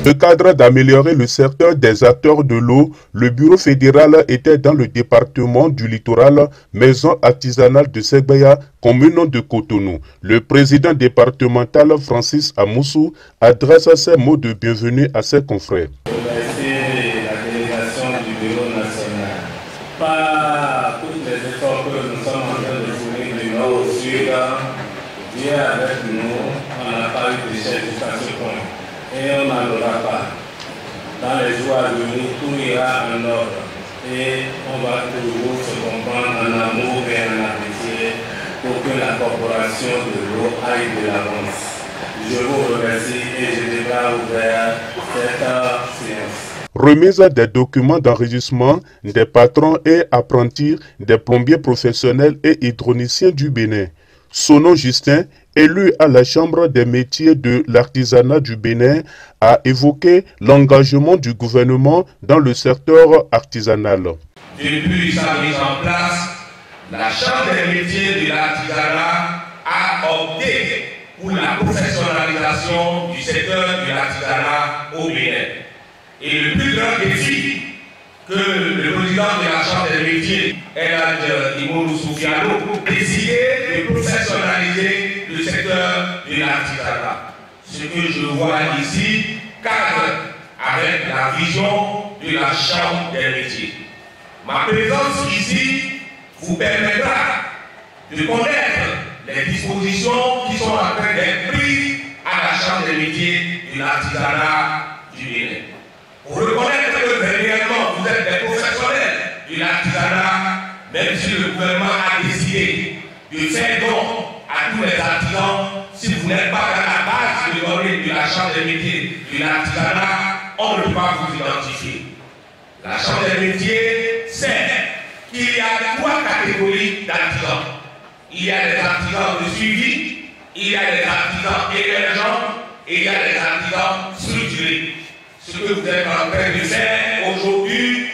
le cadre d'améliorer le secteur des acteurs de l'eau, le bureau fédéral était dans le département du littoral, maison artisanale de Segbaya, commune de Cotonou. Le président départemental Francis Amoussou adresse ses mots de bienvenue à ses confrères. Remercier la délégation du bureau national. Par tous les efforts que nous sommes en train de fournir du nord au sud, bien avec nous, on n'a pas eu de chef jusqu'à ce point. Et on n'en aura pas. Dans les jours à venir, tout ira en ordre. Et on va toujours se comprendre en amour et en amitié pour que la corporation de l'eau aille de l'avance. Je vous remercie et je déclare ouvert cette séance. Remise des documents d'enregistrement des patrons et apprentis des plombiers professionnels et hydroniciens du Bénin. Son nom Justin, élu à la Chambre des métiers de l'artisanat du Bénin, a évoqué l'engagement du gouvernement dans le secteur artisanal. Depuis sa mise en place, la Chambre des métiers de l'artisanat a opté pour la professionnalisation du secteur de l'artisanat au Bénin. Et le plus grand défi que le président de la Chambre des métiers, El Imourou Soufiano, décidé de professionnaliser le secteur de l'artisanat. Ce que je vois ici cadre avec la vision de la Chambre des métiers. Ma présence ici vous permettra de connaître les dispositions qui sont en train d'être prises à la Chambre des métiers de l'artisanat du Bénin. Pour reconnaître que réellement vous êtes des professionnels de l'artisanat, même si le gouvernement a décidé de faire don à tous les artisans, si vous n'êtes pas dans la base de données de la Chambre des métiers de l'artisanat, on ne peut pas vous identifier. La Chambre des métiers sait qu'il y a 3 catégories d'artisans. Il y a les artisans de suivi, il y a les artisans émergents et il y a les artisans structurés. Ce que vous êtes en train de faire aujourd'hui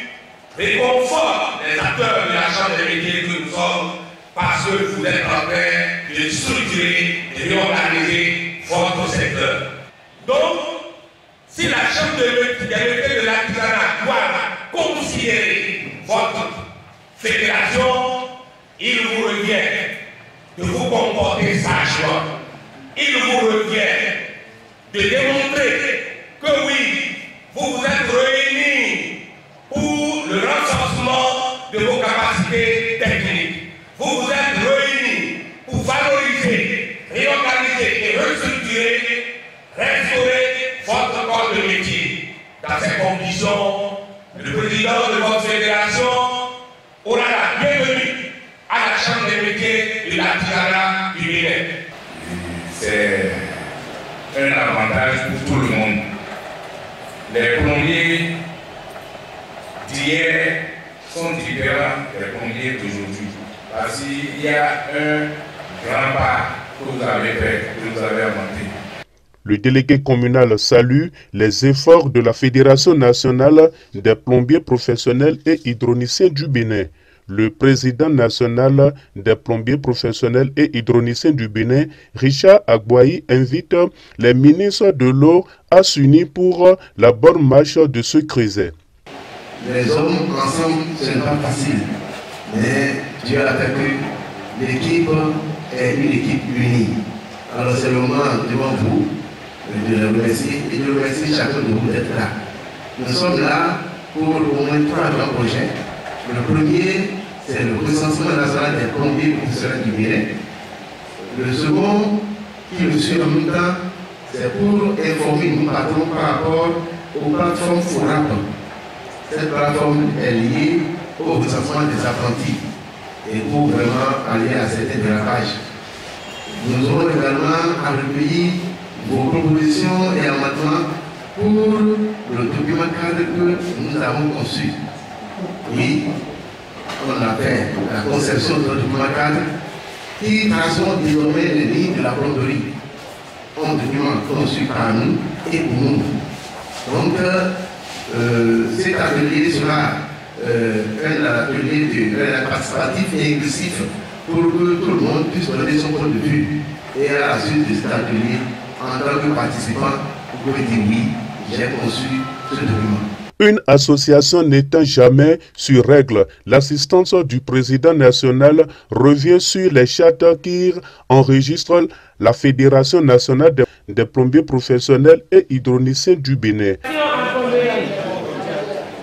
réconforte les acteurs de la Chambre des métiers que nous sommes parce que vous êtes en train de structurer, de réorganiser votre secteur. Donc, si la Chambre des métiers de l'artisanat doit considérer votre fédération, il vous revient de vous comporter sagement. Il vous revient de démontrer que oui, vous vous êtes réunis pour le renforcement de vos capacités techniques. Vous vous êtes réunis pour valoriser, réorganiser et restructurer, restaurer votre corps de métier. Dans ces conditions, le président de votre fédération aura la bienvenue à la Chambre des métiers de l'artisanat du Bénin. C'est un avantage pour tout le monde. Les plombiers d'hier sont différents des plombiers d'aujourd'hui. Parce qu'il y a un grand pas que vous avez fait, que vous avez inventé. Le délégué communal salue les efforts de la Fédération nationale des plombiers professionnels et hydroniciens du Bénin. Le président national des plombiers professionnels et hydroniciens du Bénin, Richard Agboaï, invite les ministres de l'eau à s'unir pour la bonne marche de ce creuset. Les hommes ensemble, ce n'est pas facile, mais Dieu a fait que l'équipe est une équipe unie. Alors c'est le moment devant vous de le remercier et de remercier chacun de vous d'être là. Nous sommes là pour au moins 3 grands projets. Le premier, c'est le recensement national des plombiers professionnels du Bénin. Le second, qui le suit en même temps, c'est pour informer nos patrons par rapport aux plateformes FORAP. Cette plateforme est liée au recensement des apprentis et pour vraiment aller à certains dérapages. Nous aurons également à recueillir vos propositions et amendements pour le document cadre que nous avons conçu. Oui, on a fait la conception de document cadre qui traceront désormais les lignes de la plomberie. Un document conçu par nous et pour nous. Donc, cet atelier sera un atelier participatif et inclusif pour que tout le monde puisse donner son point de vue. Et à la suite de cet atelier, en tant que participant, vous pouvez dire oui j'ai conçu ce document. Une association n'étant jamais sur règle, l'assistance du président national revient sur les chartes qui enregistrent la Fédération nationale des plombiers professionnels et hydroniciens du Bénin.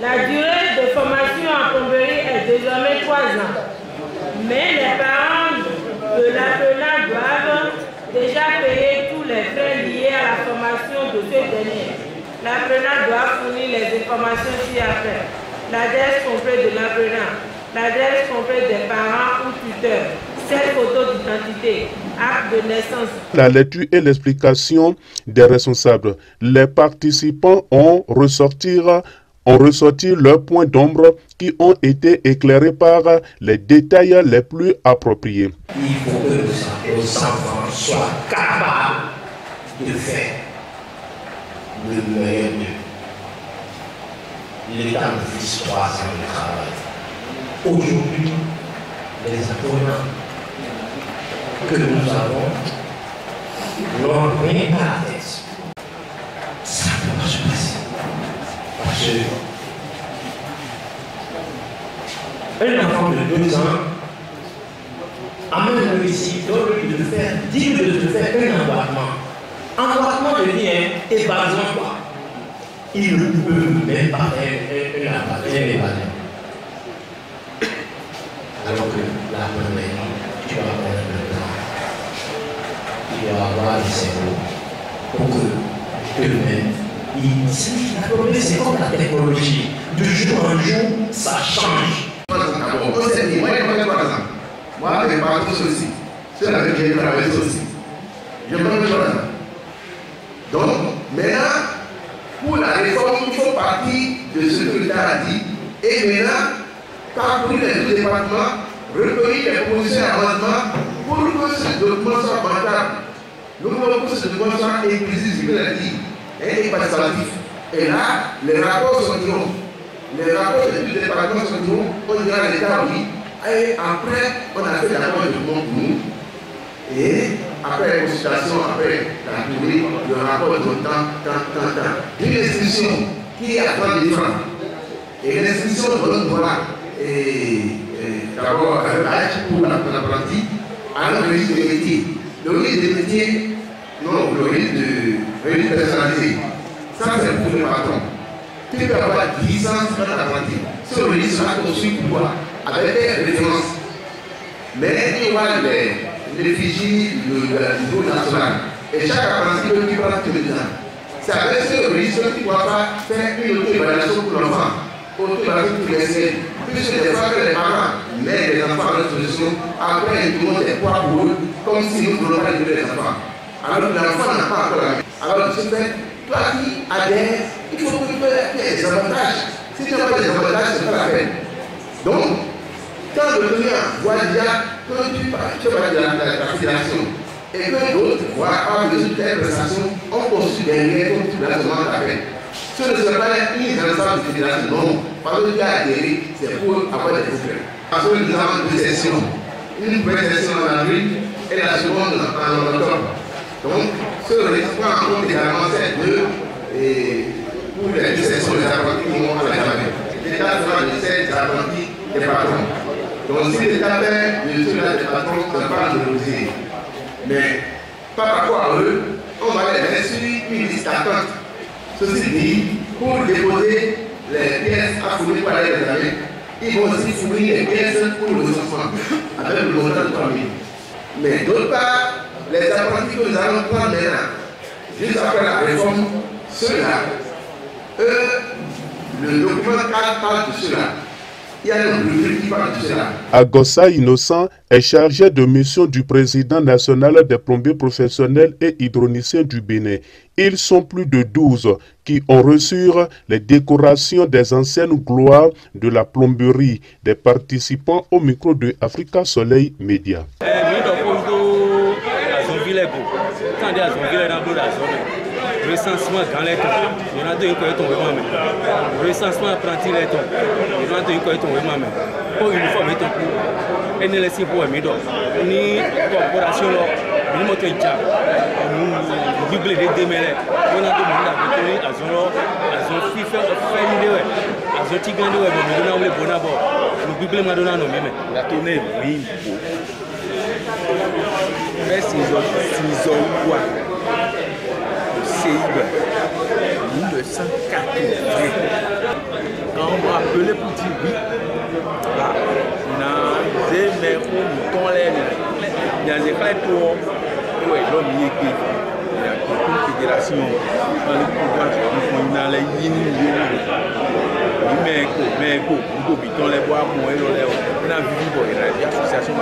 La durée de formation en plomberie est désormais 3 ans. Mais les parents de l'apprenant doivent déjà payer tous les frais liés à la formation de ce dernier. L'apprenant doit fournir les informations ci-après: l'adresse complète de l'apprenant, l'adresse complète des parents ou tuteurs, cette photo d'identité, acte de naissance. La lecture et l'explication des responsables. Les participants ont ressorti leurs points d'ombre qui ont été éclairés par les détails les plus appropriés. Il faut que nos enfants soient capables de faire le meilleur d'eux. L'État nous fixe 3 ans de travail. Aujourd'hui, les apprenants que nous avons n'ont rien à la tête. Ça ne peut pas se passer. Parce qu'un enfant de 2 ans amène ici de faire 10 minutes de faire un embarquement. Embarquement devient évasion quoi. Il ne peut même pas faire un évasion. Alors que la première, tu vas avoir le plan. Il va avoir le cerveau pour que eux-mêmes, la première, c'est comme la technologie. De jour en jour, ça change. Moi, mes parents sont aussi. C'est avec qui j'ai travaillé aussi. Je me mets là. Donc, maintenant, pour la réforme, il faut partir de ce que l'État a dit. Et maintenant, parcourir les départements, recueillir les propositions d'amendement pour que ce document soit bancable. Nous voulons que ce document soit inclusif, je l'ai dit, et participatif. Et là, les rapports sortiront. Les rapports des départements sortiront, on dira à l'État oui. Et après, on a fait d'abord le document pour nous. Et après la consultation, après la durée, le rapport de temps. Une institution qui a 30 francs. Et l'institution donne voilà. D'abord un badge pour l'apprenti, alors le registre des métiers. Le registre des métiers, non, le registre personnalisé. Ça, c'est pour le patron. Tu peux avoir 10 ans dans l'apprenti. Ce registre sera construit pour toi, avec des références. Mais il y aura les réfugiés du niveau national. Et chaque apprenti peut vivre tous les ans. C'est avec ce registre qu'il ne pourra pas faire une auto-évaluation pour l'enfant. Auto-évaluation pour les sièges. Puisque des fois que les parents mettent les enfants à notre solution, après ils demandent des poids pour eux, comme si nous ne voulons pas livrer les enfants. Alors que l'enfant n'a pas encore la même. Alors de ce fait, toi qui adhères, il faut que tu aies des avantages. Si tu n'as pas des avantages, ce n'est pas la peine. Donc, quand le client voit déjà que tu parles de la fédération et que d'autres voient avoir besoin de telle prestation, on construit derrière comme tu la demandes à peine. Ce ne serait pas une responsable de fédération, non. Parce que tu as adhéré, c'est pour avoir des problèmes. Parce que nous avons 2 sessions. Une première session en avril et la seconde en octobre. Donc, ce registre prend en compte également ces 2 pour les 2 sessions des apprentis qui vont à la jamais. L'État sera de 7 apprentis des patrons. Donc, si l'État fait de ceux-là des patrons, on ne va pas le refuser. Mais par rapport à eux, on va les mettre sur une liste d'attente. Ceci dit, pour déposer les pièces à fournir par les examens, ils vont aussi fournir les pièces pour le recensement, avec le montant de 3 000. Mais d'autre part, les apprentis que nous allons prendre maintenant, juste après la réforme, ceux-là, eux, le document parle de cela. Il y a un brevet qui parle de cela. Agossa Innocent est chargé de mission du président national des plombiers professionnels et hydroniciens du Bénin. Ils sont plus de 12 qui ont reçu les décorations des anciennes gloires de la plomberie des participants au micro de Africa Soleil Média. Recensement dans les temps, il y en a 2 qui ont tombé moi-même. Recensement apprenti les temps, il y en a 2 qui ont tombé moi-même. Pour uniforme et tout, et ne laissez pas ni corporation, ni moto, Bible de démêler. On a demandé à Bétoni, à son fils faire une idée, à son petit grand, mais on a oublié bon d'abord. Le Bible m'a donné un nom, mais la tournée, oui, mais s'ils ont quoi? Le CIB 1980. Quand on m'a appelé pour dire oui, on a des mères qui ont il y a des clés pour l'homme qui est il y a une fédération dans le pouvoir on a les mais on les bois on a vu il y a des associations